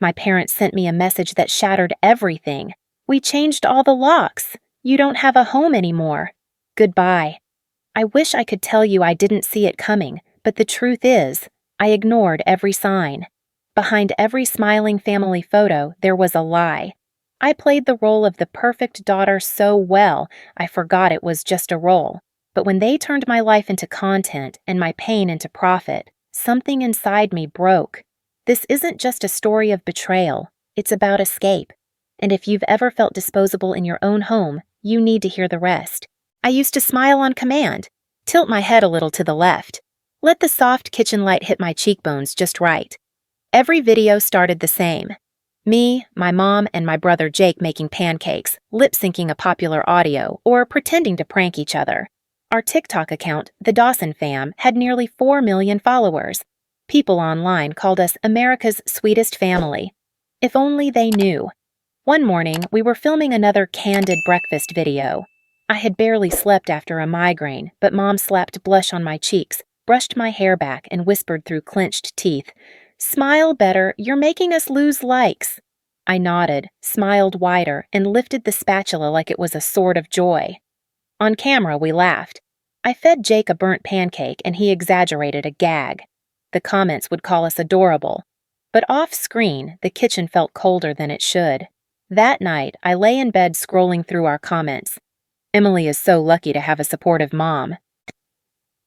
My parents sent me a message that shattered everything. We changed all the locks. You don't have a home anymore. Goodbye. I wish I could tell you I didn't see it coming, but the truth is, I ignored every sign. Behind every smiling family photo, there was a lie. I played the role of the perfect daughter so well, I forgot it was just a role. But when they turned my life into content and my pain into profit, something inside me broke. This isn't just a story of betrayal, it's about escape. And if you've ever felt disposable in your own home, you need to hear the rest. I used to smile on command, tilt my head a little to the left, let the soft kitchen light hit my cheekbones just right. Every video started the same. Me, my mom, and my brother Jake making pancakes, lip-syncing a popular audio, or pretending to prank each other. Our TikTok account, the Dawson Fam, had nearly 4 million followers. People online called us America's sweetest family. If only they knew. One morning, we were filming another candid breakfast video. I had barely slept after a migraine, but Mom slapped blush on my cheeks, brushed my hair back, and whispered through clenched teeth, "Smile better, you're making us lose likes." I nodded, smiled wider, and lifted the spatula like it was a sword of joy. On camera, we laughed. I fed Jake a burnt pancake, and he exaggerated a gag. The comments would call us adorable. But off-screen, the kitchen felt colder than it should. That night, I lay in bed scrolling through our comments. Emily is so lucky to have a supportive mom.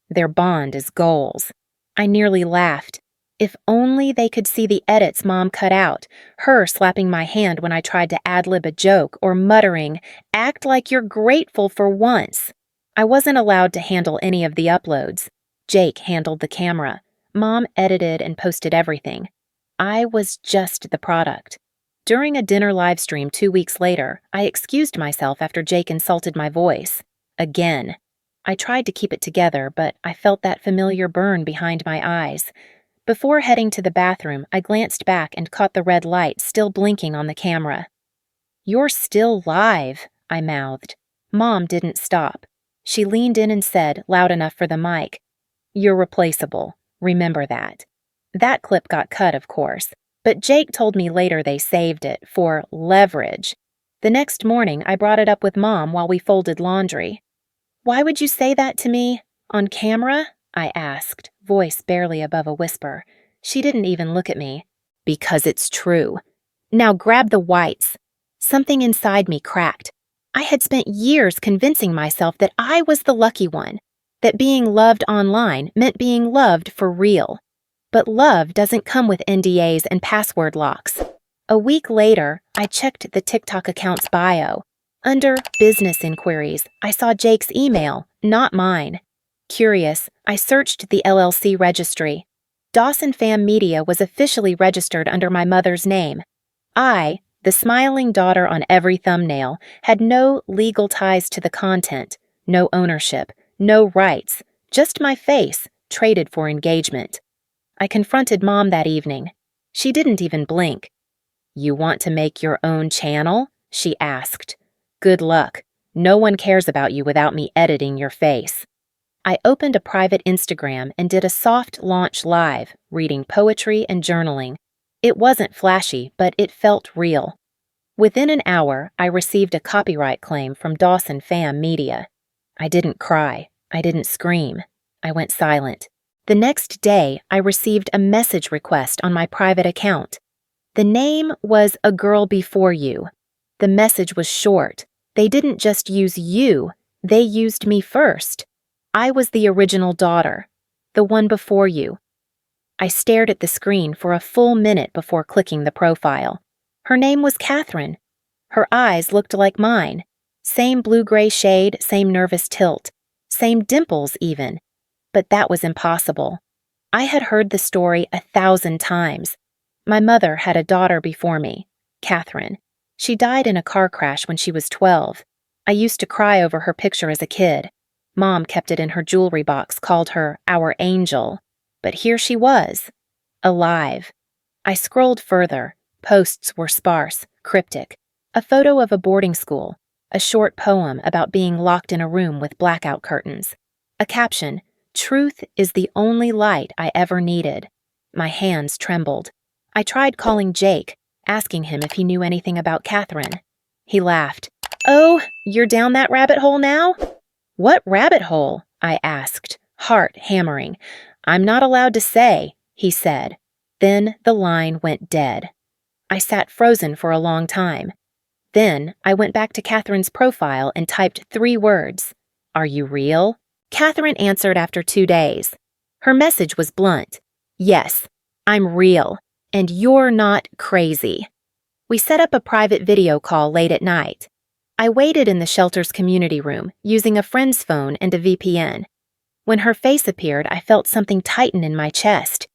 Their bond is goals. I nearly laughed. If only they could see the edits Mom cut out, her slapping my hand when I tried to ad-lib a joke or muttering, "Act like you're grateful for once." I wasn't allowed to handle any of the uploads. Jake handled the camera. Mom edited and posted everything. I was just the product. During a dinner livestream 2 weeks later, I excused myself after Jake insulted my voice. Again. I tried to keep it together, but I felt that familiar burn behind my eyes. Before heading to the bathroom, I glanced back and caught the red light still blinking on the camera. "You're still live," I mouthed. Mom didn't stop. She leaned in and said, loud enough for the mic, "You're replaceable. Remember that." That clip got cut, of course, but Jake told me later they saved it for leverage. The next morning, I brought it up with Mom while we folded laundry. "Why would you say that to me? On camera?" I asked, voice barely above a whisper. She didn't even look at me. "Because it's true. Now grab the whites." Something inside me cracked. I had spent years convincing myself that I was the lucky one, that being loved online meant being loved for real. But love doesn't come with NDAs and password locks. A week later, I checked the TikTok account's bio. Under business inquiries, I saw Jake's email, not mine. Curious, I searched the LLC registry. Dawson Fam Media was officially registered under my mother's name. I, the smiling daughter on every thumbnail, had no legal ties to the content, no ownership, no rights, just my face, traded for engagement. I confronted Mom that evening. She didn't even blink. "You want to make your own channel?" she asked. "Good luck. No one cares about you without me editing your face." I opened a private Instagram and did a soft launch live, reading poetry and journaling. It wasn't flashy, but it felt real. Within an hour, I received a copyright claim from Dawson Fam Media. I didn't cry. I didn't scream. I went silent. The next day, I received a message request on my private account. The name was A Girl Before You. The message was short. They didn't just use you, they used me first. I was the original daughter, the one before you. I stared at the screen for a full minute before clicking the profile. Her name was Catherine. Her eyes looked like mine. Same blue-gray shade, same nervous tilt, same dimples even. But that was impossible. I had heard the story 1,000 times. My mother had a daughter before me, Catherine. She died in a car crash when she was 12. I used to cry over her picture as a kid. Mom kept it in her jewelry box, called her our angel. But here she was, alive. I scrolled further. Posts were sparse, cryptic. A photo of a boarding school. A short poem about being locked in a room with blackout curtains. A caption, "Truth is the only light I ever needed." My hands trembled. I tried calling Jake, asking him if he knew anything about Catherine. He laughed. "Oh, you're down that rabbit hole now?" "What rabbit hole?" I asked, heart hammering. "I'm not allowed to say," he said. Then the line went dead. I sat frozen for a long time. Then I went back to Catherine's profile and typed 3 words. "Are you real?" Catherine answered after 2 days. Her message was blunt. "Yes, I'm real, and you're not crazy." We set up a private video call late at night. I waited in the shelter's community room, using a friend's phone and a VPN. When her face appeared, I felt something tighten in my chest.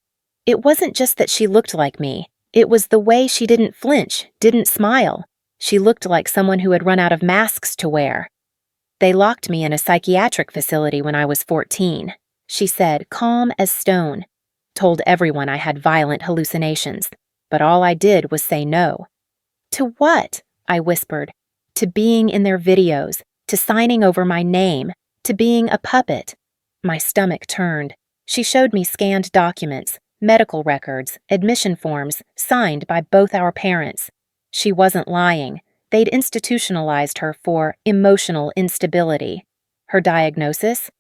It wasn't just that she looked like me. It was the way she didn't flinch, didn't smile. She looked like someone who had run out of masks to wear. "They locked me in a psychiatric facility when I was 14, she said, calm as stone. Told everyone I had violent hallucinations, but all I did was say no. "To what?" I whispered. "To being in their videos, to signing over my name, to being a puppet." My stomach turned. She showed me scanned documents, medical records, admission forms, signed by both our parents. She wasn't lying. They'd institutionalized her for emotional instability. Her diagnosis?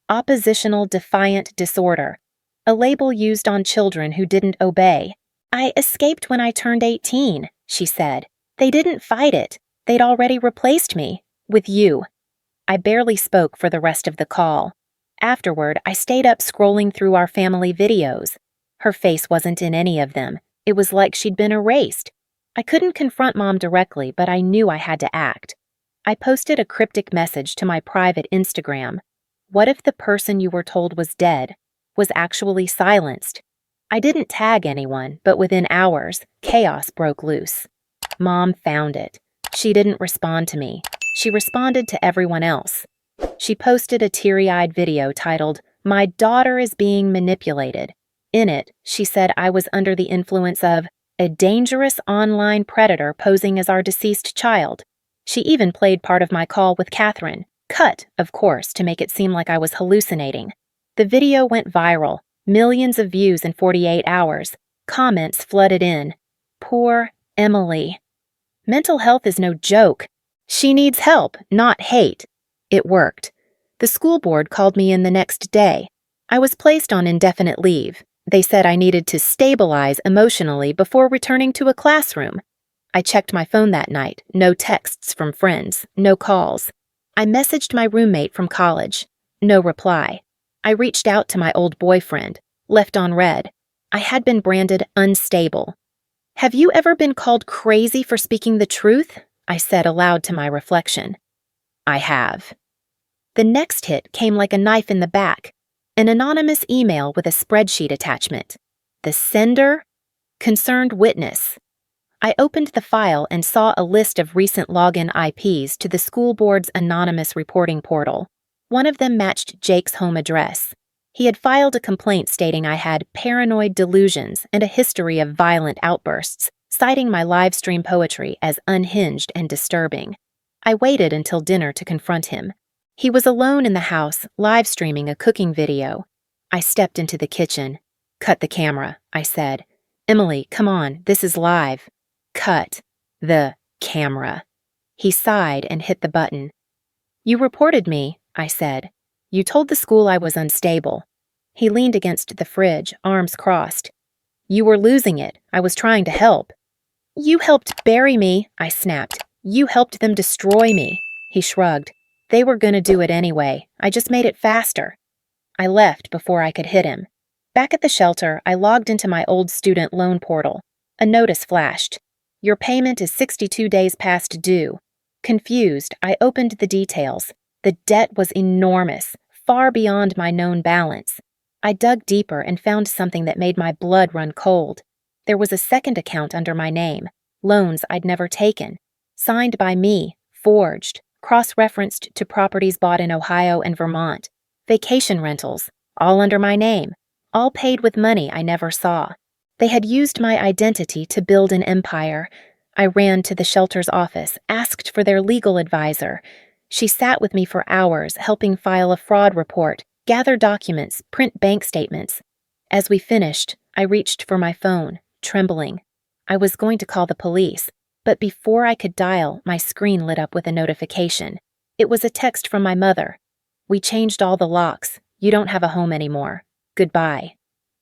Oppositional defiant disorder, a label used on children who didn't obey. "I escaped when I turned 18, she said. "They didn't fight it. They'd already replaced me. With you." I barely spoke for the rest of the call. Afterward, I stayed up scrolling through our family videos. Her face wasn't in any of them. It was like she'd been erased. I couldn't confront Mom directly, but I knew I had to act. I posted a cryptic message to my private Instagram. What if the person you were told was dead was actually silenced? I didn't tag anyone, but within hours, chaos broke loose. Mom found it. She didn't respond to me. She responded to everyone else. She posted a teary-eyed video titled, "My daughter is being manipulated." In it, she said I was under the influence of a dangerous online predator posing as our deceased child. She even played part of my call with Catherine, cut, of course, to make it seem like I was hallucinating. The video went viral, millions of views in 48 hours. Comments flooded in. "Poor Emily. Mental health is no joke. She needs help, not hate." It worked. The school board called me in the next day. I was placed on indefinite leave. They said I needed to stabilize emotionally before returning to a classroom. I checked my phone that night. No texts from friends, no calls. I messaged my roommate from college. No reply. I reached out to my old boyfriend. Left on read. I had been branded unstable. "Have you ever been called crazy for speaking the truth?" I said aloud to my reflection. "I have." The next hit came like a knife in the back. An anonymous email with a spreadsheet attachment. The sender? Concerned witness. I opened the file and saw a list of recent login IPs to the school board's anonymous reporting portal. One of them matched Jake's home address. He had filed a complaint stating I had paranoid delusions and a history of violent outbursts, citing my live stream poetry as unhinged and disturbing. I waited until dinner to confront him. He was alone in the house, live streaming a cooking video. I stepped into the kitchen. "Cut the camera," I said. "Emily, come on, this is live." "Cut the camera." He sighed and hit the button. "You reported me," I said. "You told the school I was unstable." He leaned against the fridge, arms crossed. "You were losing it. I was trying to help." "You helped bury me," I snapped. "You helped them destroy me." He shrugged. "They were gonna do it anyway. I just made it faster." I left before I could hit him. Back at the shelter, I logged into my old student loan portal. A notice flashed. "Your payment is 62 days past due." Confused, I opened the details. The debt was enormous, far beyond my known balance. I dug deeper and found something that made my blood run cold. There was a second account under my name, loans I'd never taken, signed by me, forged, cross-referenced to properties bought in Ohio and Vermont, vacation rentals, all under my name, all paid with money I never saw. They had used my identity to build an empire. I ran to the shelter's office, asked for their legal advisor. She sat with me for hours, helping file a fraud report, gather documents, print bank statements. As we finished, I reached for my phone, trembling. I was going to call the police, but before I could dial, my screen lit up with a notification. It was a text from my mother. "We changed all the locks. You don't have a home anymore. Goodbye."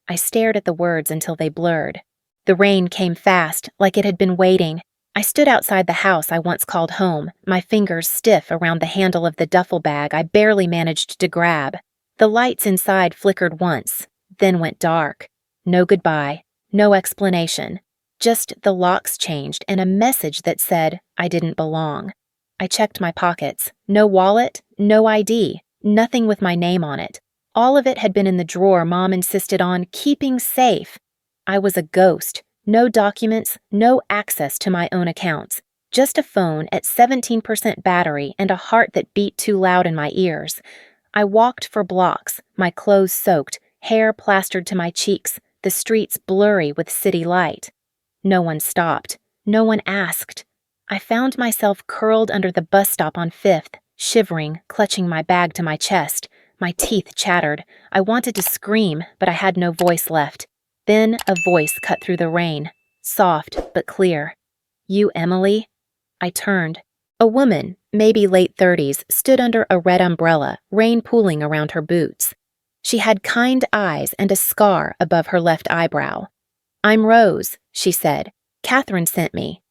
I stared at the words until they blurred. The rain came fast, like it had been waiting. I stood outside the house I once called home, my fingers stiff around the handle of the duffel bag I barely managed to grab. The lights inside flickered once, then went dark. No goodbye, no explanation. Just the locks changed and a message that said I didn't belong. I checked my pockets. No wallet, no ID, nothing with my name on it. All of it had been in the drawer Mom insisted on keeping safe. I was a ghost. No documents, no access to my own accounts. Just a phone at 17% battery and a heart that beat too loud in my ears. I walked for blocks, my clothes soaked, hair plastered to my cheeks, the streets blurry with city light. No one stopped. No one asked. I found myself curled under the bus stop on 5th, shivering, clutching my bag to my chest. My teeth chattered. I wanted to scream, but I had no voice left. Then a voice cut through the rain, soft but clear. "You, Emily?" I turned. A woman, maybe late 30s, stood under a red umbrella, rain pooling around her boots. She had kind eyes and a scar above her left eyebrow. "I'm Rose," she said. "Catherine sent me."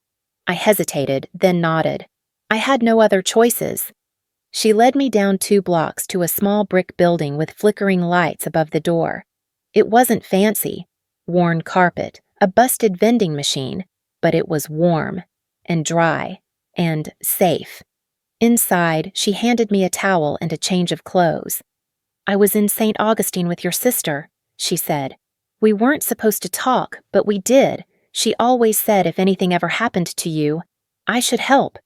I hesitated, then nodded. I had no other choices. She led me down 2 blocks to a small brick building with flickering lights above the door. It wasn't fancy. Worn carpet, a busted vending machine, but it was warm and dry and safe. Inside, she handed me a towel and a change of clothes. "I was in St. Augustine with your sister," she said. "We weren't supposed to talk, but we did. She always said if anything ever happened to you, I should help."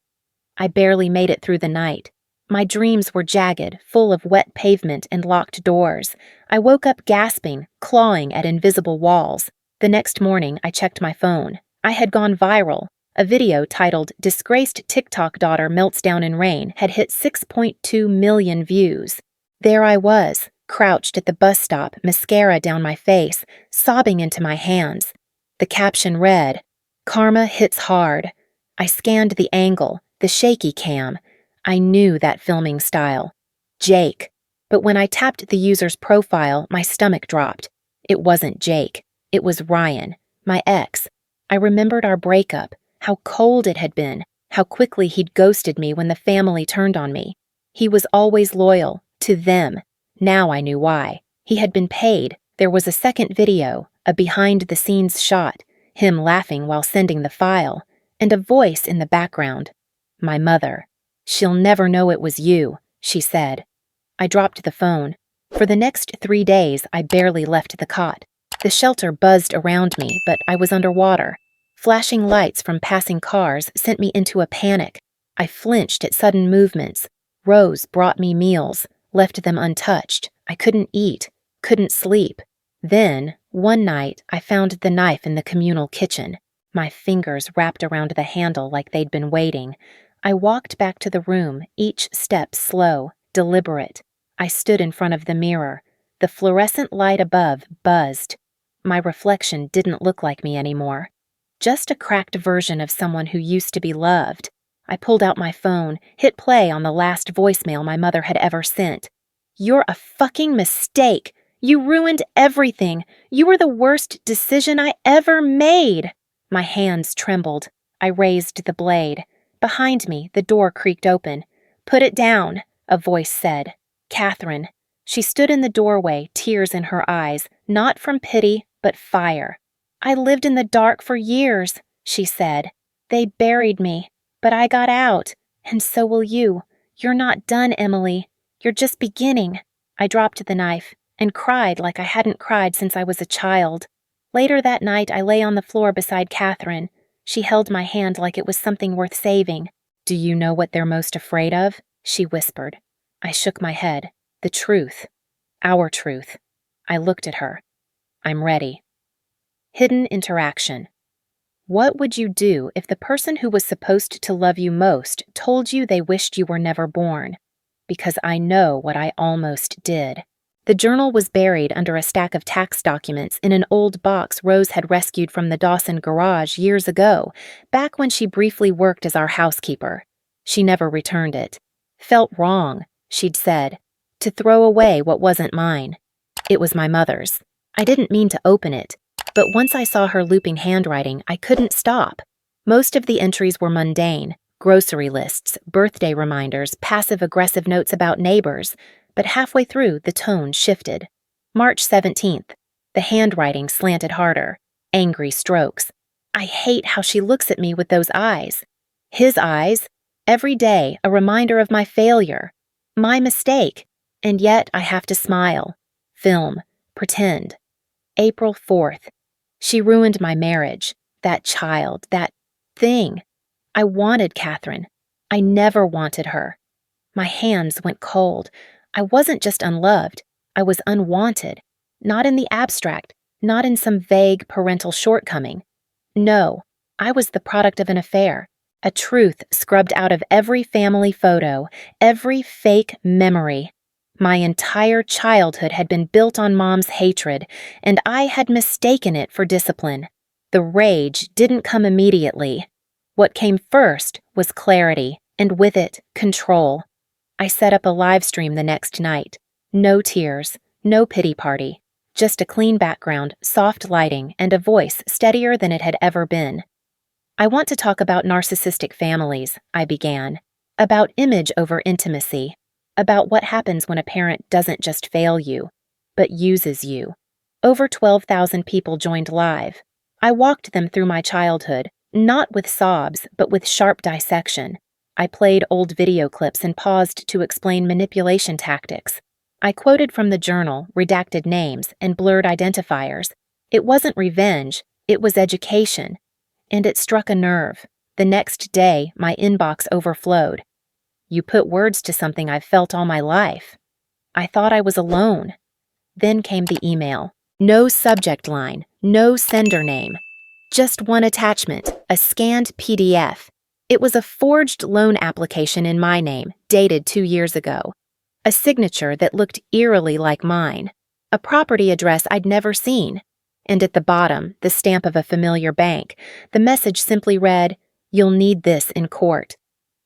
I barely made it through the night. My dreams were jagged, full of wet pavement and locked doors. I woke up gasping, clawing at invisible walls. The next morning, I checked my phone. I had gone viral. A video titled "Disgraced TikTok Daughter Melts Down in Rain" had hit 6.2 million views. There I was, crouched at the bus stop, mascara down my face, sobbing into my hands. The caption read, "Karma hits hard." I scanned the angle, the shaky cam. I knew that filming style. Jake. But when I tapped the user's profile, my stomach dropped. It wasn't Jake. It was Ryan, my ex. I remembered our breakup, how cold it had been, how quickly he'd ghosted me when the family turned on me. He was always loyal, to them. Now I knew why. He had been paid. There was a second video, a behind-the-scenes shot, him laughing while sending the file, and a voice in the background. My mother. "She'll never know it was you," she said. I dropped the phone. For the next 3 days, I barely left the cot. The shelter buzzed around me, but I was underwater. Flashing lights from passing cars sent me into a panic. I flinched at sudden movements. Rose brought me meals, left them untouched. I couldn't eat, couldn't sleep. Then, one night, I found the knife in the communal kitchen. My fingers wrapped around the handle like they'd been waiting. I walked back to the room, each step slow, deliberate. I stood in front of the mirror. The fluorescent light above buzzed. My reflection didn't look like me anymore. Just a cracked version of someone who used to be loved. I pulled out my phone, hit play on the last voicemail my mother had ever sent. "You're a fucking mistake. You ruined everything. You were the worst decision I ever made." My hands trembled. I raised the blade. Behind me, the door creaked open. "Put it down," a voice said. Catherine. She stood in the doorway, tears in her eyes, not from pity, but fire. "I lived in the dark for years," she said. "They buried me, but I got out, and so will you. You're not done, Emily. You're just beginning." I dropped the knife and cried like I hadn't cried since I was a child. Later that night, I lay on the floor beside Catherine. She held my hand like it was something worth saving. "Do you know what they're most afraid of?" she whispered. I shook my head. "The truth. Our truth." I looked at her. "I'm ready." Hidden interaction. What would you do if the person who was supposed to love you most told you they wished you were never born? Because I know what I almost did. The journal was buried under a stack of tax documents in an old box Rose had rescued from the Dawson garage years ago, back when she briefly worked as our housekeeper. She never returned it. Felt wrong, she'd said, to throw away what wasn't mine. It was my mother's. I didn't mean to open it, but once I saw her looping handwriting, I couldn't stop. Most of the entries were mundane: grocery lists, birthday reminders, passive-aggressive notes about neighbors, but halfway through, the tone shifted. March 17th. The handwriting slanted harder. Angry strokes. I hate how she looks at me with those eyes. His eyes. Every day, a reminder of my failure. My mistake. And yet, I have to smile. Film. Pretend. April 4th. She ruined my marriage. That child. That thing. I wanted Catherine. I never wanted her. My hands went cold. I wasn't just unloved, I was unwanted. Not in the abstract, not in some vague parental shortcoming. No, I was the product of an affair, a truth scrubbed out of every family photo, every fake memory. My entire childhood had been built on Mom's hatred, and I had mistaken it for discipline. The rage didn't come immediately. What came first was clarity, and with it, control. I set up a live stream the next night. No tears, no pity party. Just a clean background, soft lighting, and a voice steadier than it had ever been. I want to talk about narcissistic families, I began. About image over intimacy. About what happens when a parent doesn't just fail you, but uses you. Over 12,000 people joined live. I walked them through my childhood, not with sobs, but with sharp dissection. I played old video clips and paused to explain manipulation tactics. I quoted from the journal, redacted names, and blurred identifiers. It wasn't revenge, it was education. And it struck a nerve. The next day, my inbox overflowed. You put words to something I've felt all my life. I thought I was alone. Then came the email. No subject line, no sender name. Just one attachment, a scanned PDF. It was a forged loan application in my name, dated 2 years ago. A signature that looked eerily like mine. A property address I'd never seen. And at the bottom, the stamp of a familiar bank. The message simply read, "You'll need this in court."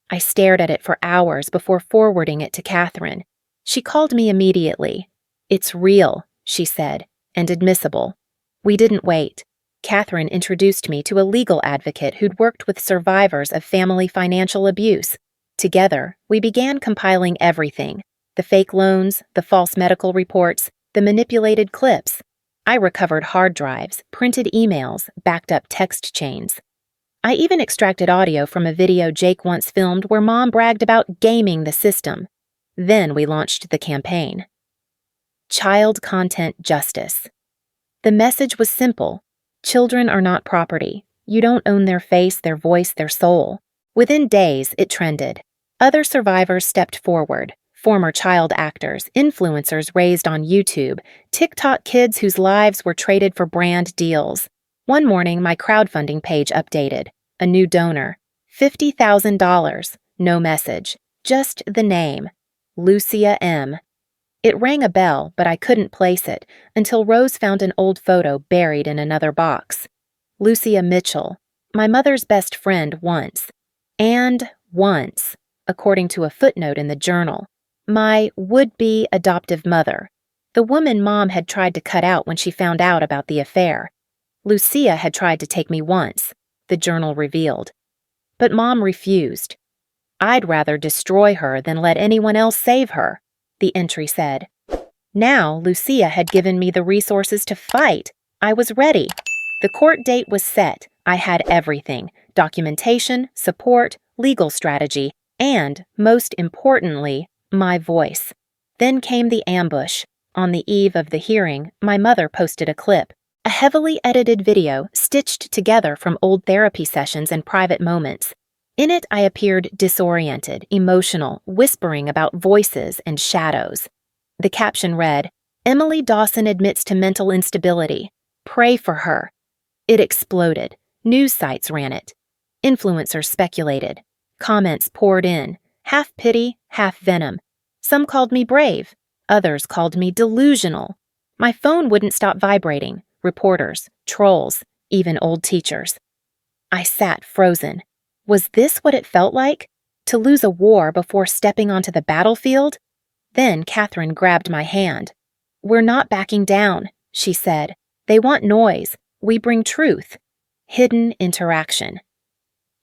I stared at it for hours before forwarding it to Catherine. She called me immediately. "It's real," she said, "and admissible." We didn't wait. Catherine introduced me to a legal advocate who'd worked with survivors of family financial abuse. Together, we began compiling everything: the fake loans, the false medical reports, the manipulated clips. I recovered hard drives, printed emails, backed up text chains. I even extracted audio from a video Jake once filmed where Mom bragged about gaming the system. Then we launched the campaign. Child Content Justice. The message was simple. Children are not property. You don't own their face, their voice, their soul. Within days, it trended. Other survivors stepped forward. Former child actors, influencers raised on YouTube, TikTok kids whose lives were traded for brand deals. One morning, my crowdfunding page updated. A new donor. $50,000. No message. Just the name. Lucia M. It rang a bell, but I couldn't place it until Rose found an old photo buried in another box. Lucia Mitchell, my mother's best friend once. And once, according to a footnote in the journal, my would-be adoptive mother, the woman Mom had tried to cut out when she found out about the affair. Lucia had tried to take me once, the journal revealed. But Mom refused. I'd rather destroy her than let anyone else save her, the entry said. Now, Lucia had given me the resources to fight. I was ready. The court date was set. I had everything: documentation, support, legal strategy, and, most importantly, my voice. Then came the ambush. On the eve of the hearing, my mother posted a clip, a heavily edited video stitched together from old therapy sessions and private moments. In it, I appeared disoriented, emotional, whispering about voices and shadows. The caption read, "Emily Dawson admits to mental instability. Pray for her." It exploded. News sites ran it. Influencers speculated. Comments poured in, half pity, half venom. Some called me brave. Others called me delusional. My phone wouldn't stop vibrating. Reporters, trolls, even old teachers. I sat frozen. Was this what it felt like? To lose a war before stepping onto the battlefield? Then Catherine grabbed my hand. "We're not backing down," she said. "They want noise. We bring truth." Hidden interaction.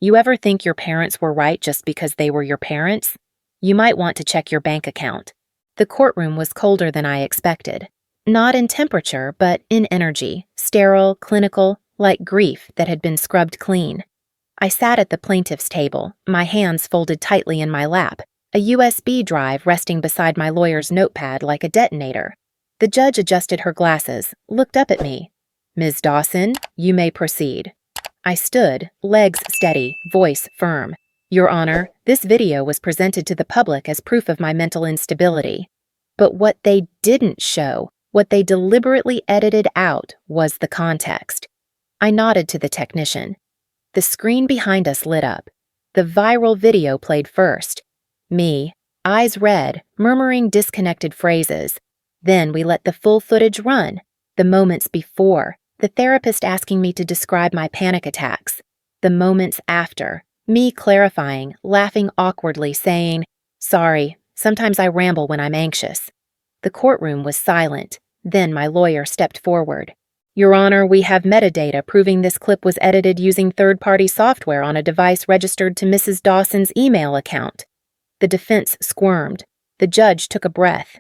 You ever think your parents were right just because they were your parents? You might want to check your bank account. The courtroom was colder than I expected. Not in temperature, but in energy, sterile, clinical, like grief that had been scrubbed clean. I sat at the plaintiff's table, my hands folded tightly in my lap, a USB drive resting beside my lawyer's notepad like a detonator. The judge adjusted her glasses, looked up at me. "Ms. Dawson, you may proceed." I stood, legs steady, voice firm. "Your Honor, this video was presented to the public as proof of my mental instability. But what they didn't show, what they deliberately edited out, was the context." I nodded to the technician. The screen behind us lit up. The viral video played first. Me, eyes red, murmuring disconnected phrases. Then we let the full footage run, the moments before, the therapist asking me to describe my panic attacks. The moments after, me clarifying, laughing awkwardly, saying, "Sorry, sometimes I ramble when I'm anxious." The courtroom was silent. Then my lawyer stepped forward. "Your Honor, we have metadata proving this clip was edited using third-party software on a device registered to Mrs. Dawson's email account." The defense squirmed. The judge took a breath.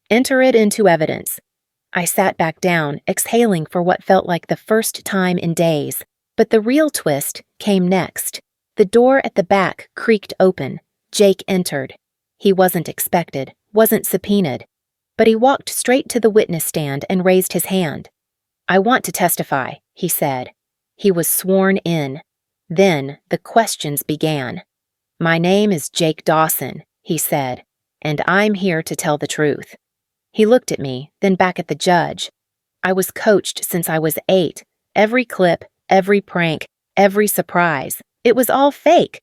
"Enter it into evidence." I sat back down, exhaling for what felt like the first time in days. But the real twist came next. The door at the back creaked open. Jake entered. He wasn't expected, wasn't subpoenaed. But he walked straight to the witness stand and raised his hand. "I want to testify," he said. He was sworn in. Then the questions began. "My name is Jake Dawson," he said, "and I'm here to tell the truth." He looked at me, then back at the judge. I was coached since I was 8. Every clip, every prank, every surprise. It was all fake.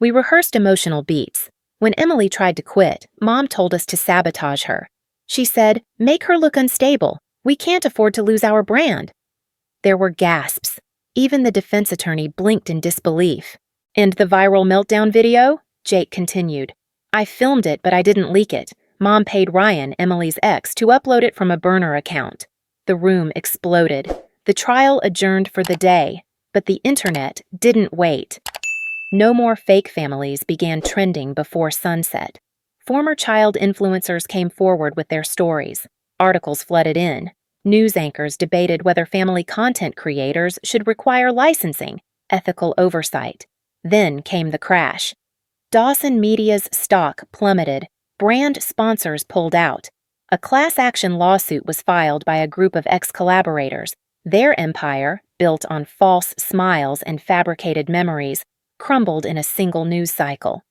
We rehearsed emotional beats. When Emily tried to quit, Mom told us to sabotage her. She said, "Make her look unstable. We can't afford to lose our brand." There were gasps. Even the defense attorney blinked in disbelief. "And the viral meltdown video?" Jake continued. "I filmed it, but I didn't leak it. Mom paid Ryan, Emily's ex, to upload it from a burner account." The room exploded. The trial adjourned for the day, but the internet didn't wait. No more fake families began trending before sunset. Former child influencers came forward with their stories. Articles flooded in. News anchors debated whether family content creators should require licensing, ethical oversight. Then came the crash. Dawson Media's stock plummeted. Brand sponsors pulled out. A class action lawsuit was filed by a group of ex-collaborators. Their empire, built on false smiles and fabricated memories, crumbled in a single news cycle.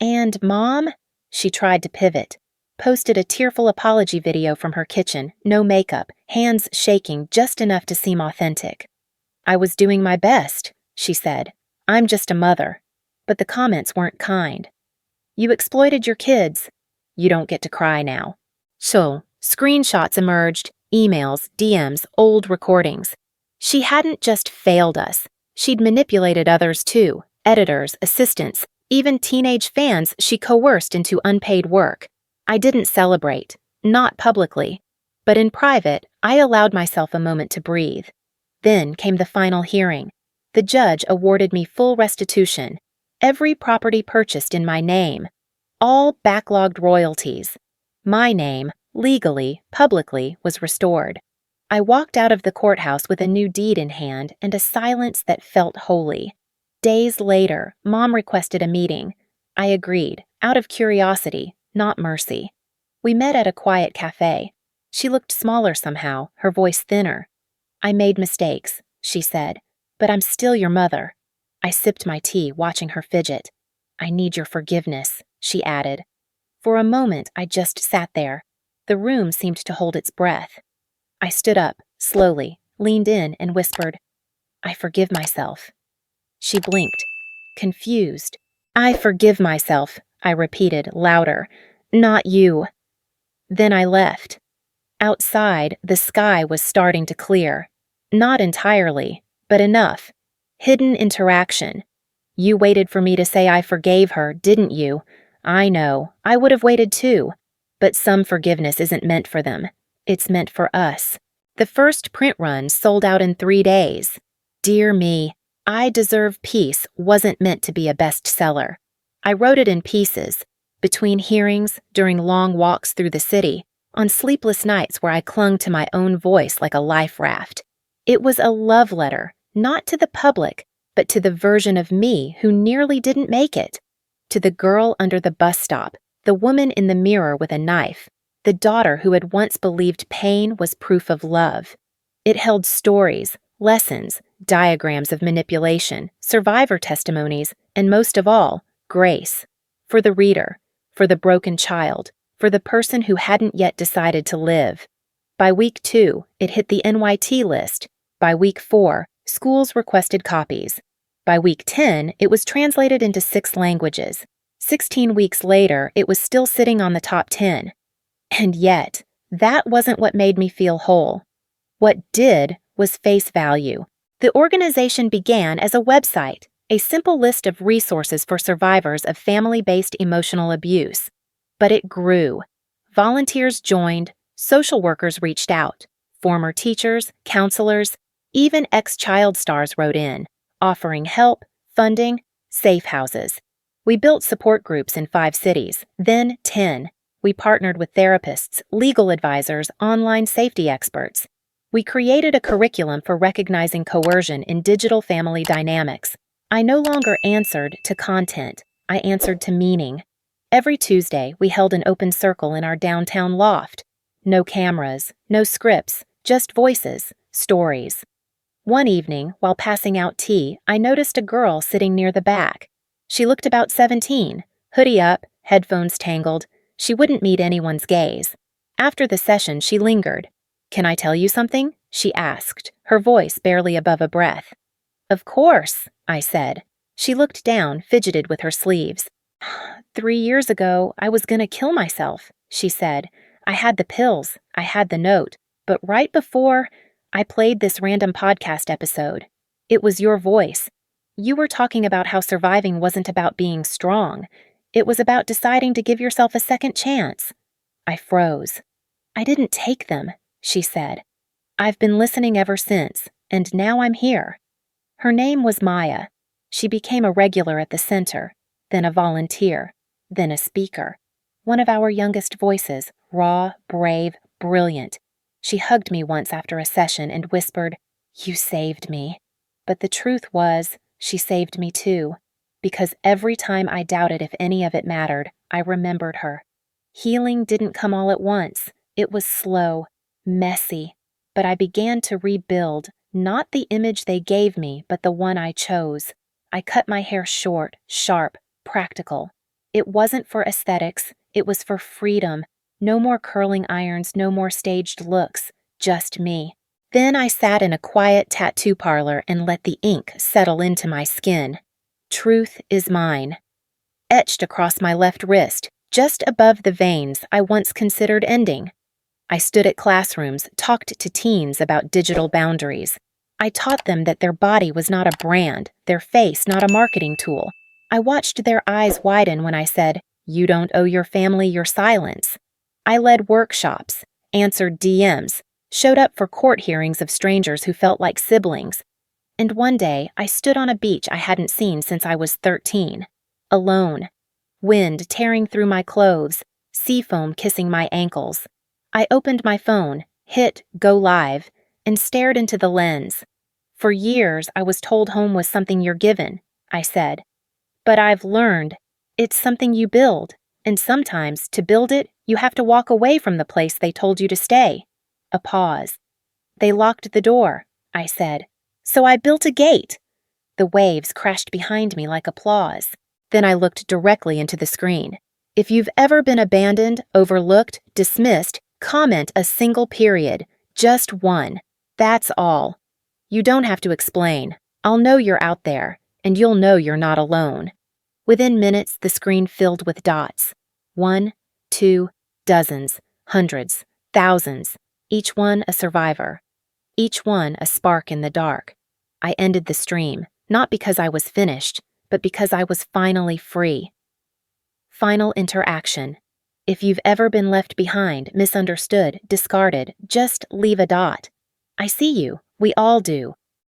And Mom? She tried to pivot. Posted a tearful apology video from her kitchen, no makeup, hands shaking just enough to seem authentic. "I was doing my best," she said. "I'm just a mother." But the comments weren't kind. "You exploited your kids." "You don't get to cry now." So, screenshots emerged, emails, DMs, old recordings. She hadn't just failed us. She'd manipulated others too, editors, assistants, even teenage fans she coerced into unpaid work. I didn't celebrate, not publicly. But in private, I allowed myself a moment to breathe. Then came the final hearing. The judge awarded me full restitution. Every property purchased in my name. All backlogged royalties. My name, legally, publicly, was restored. I walked out of the courthouse with a new deed in hand and a silence that felt holy. Days later, Mom requested a meeting. I agreed, out of curiosity, not mercy. We met at a quiet cafe. She looked smaller somehow, her voice thinner. "I made mistakes," she said, "but I'm still your mother." I sipped my tea, watching her fidget. "I need your forgiveness," she added. For a moment, I just sat there. The room seemed to hold its breath. I stood up, slowly, leaned in, and whispered, "I forgive myself." She blinked, confused. "I forgive myself," I repeated, louder. "Not you." Then I left. Outside, the sky was starting to clear. Not entirely, but enough. Hidden interaction. You waited for me to say I forgave her, didn't you? I know, I would have waited too. But some forgiveness isn't meant for them. It's meant for us. The first print run sold out in 3 days. Dear me, I Deserve Peace wasn't meant to be a bestseller. I wrote it in pieces, between hearings, during long walks through the city, on sleepless nights where I clung to my own voice like a life raft. It was a love letter, not to the public, but to the version of me who nearly didn't make it. To the girl under the bus stop, the woman in the mirror with a knife, the daughter who had once believed pain was proof of love. It held stories, lessons, diagrams of manipulation, survivor testimonies, and most of all, grace. For the reader, for the broken child, for the person who hadn't yet decided to live. By week 2, it hit the NYT list. By week 4, schools requested copies. By week 10, it was translated into 6 languages. 16 weeks later, it was still sitting on the top 10. And yet, that wasn't what made me feel whole. What did was face value. The organization began as a website, a simple list of resources for survivors of family-based emotional abuse. But it grew. Volunteers joined, social workers reached out, former teachers, counselors, even ex-child stars wrote in, offering help, funding, safe houses. We built support groups in 5 cities, then 10. We partnered with therapists, legal advisors, online safety experts. We created a curriculum for recognizing coercion in digital family dynamics. I no longer answered to content. I answered to meaning. Every Tuesday, we held an open circle in our downtown loft. No cameras, no scripts, just voices, stories. One evening, while passing out tea, I noticed a girl sitting near the back. She looked about 17, hoodie up, headphones tangled. She wouldn't meet anyone's gaze. After the session, she lingered. "Can I tell you something?" she asked, her voice barely above a breath. "Of course," I said. She looked down, fidgeted with her sleeves. 3 years ago, I was gonna kill myself, she said. I had the pills, I had the note, but right before, I played this random podcast episode. It was your voice. You were talking about how surviving wasn't about being strong. It was about deciding to give yourself a second chance. I froze. "I didn't take them," she said. "I've been listening ever since, and now I'm here." Her name was Maya. She became a regular at the center, then a volunteer, then a speaker. One of our youngest voices, raw, brave, brilliant. She hugged me once after a session and whispered, "You saved me." But the truth was, she saved me too, because every time I doubted if any of it mattered, I remembered her. Healing didn't come all at once. It was slow, messy, but I began to rebuild, not the image they gave me, but the one I chose. I cut my hair short, sharp, practical. It wasn't for aesthetics, it was for freedom. No more curling irons, no more staged looks, just me. Then I sat in a quiet tattoo parlor and let the ink settle into my skin. Truth is mine. Etched across my left wrist, just above the veins I once considered ending. I stood at classrooms, talked to teens about digital boundaries. I taught them that their body was not a brand, their face not a marketing tool. I watched their eyes widen when I said, "You don't owe your family your silence." I led workshops, answered DMs, showed up for court hearings of strangers who felt like siblings. And one day, I stood on a beach I hadn't seen since I was 13. Alone. Wind tearing through my clothes, sea foam kissing my ankles. I opened my phone, hit Go Live, and stared into the lens. For years, I was told home was something you're given, I said. But I've learned, it's something you build, and sometimes, to build it, you have to walk away from the place they told you to stay. A pause. "They locked the door," I said. "So I built a gate." The waves crashed behind me like applause. Then I looked directly into the screen. If you've ever been abandoned, overlooked, dismissed, comment a single period. Just one. That's all. You don't have to explain. I'll know you're out there, and you'll know you're not alone. Within minutes, the screen filled with dots. 1, 2, dozens. Hundreds, thousands, each one a survivor. Each one a spark in the dark. I ended the stream, not because I was finished, but because I was finally free. Final interaction. If you've ever been left behind, misunderstood, discarded, just leave a dot. I see you. We all do.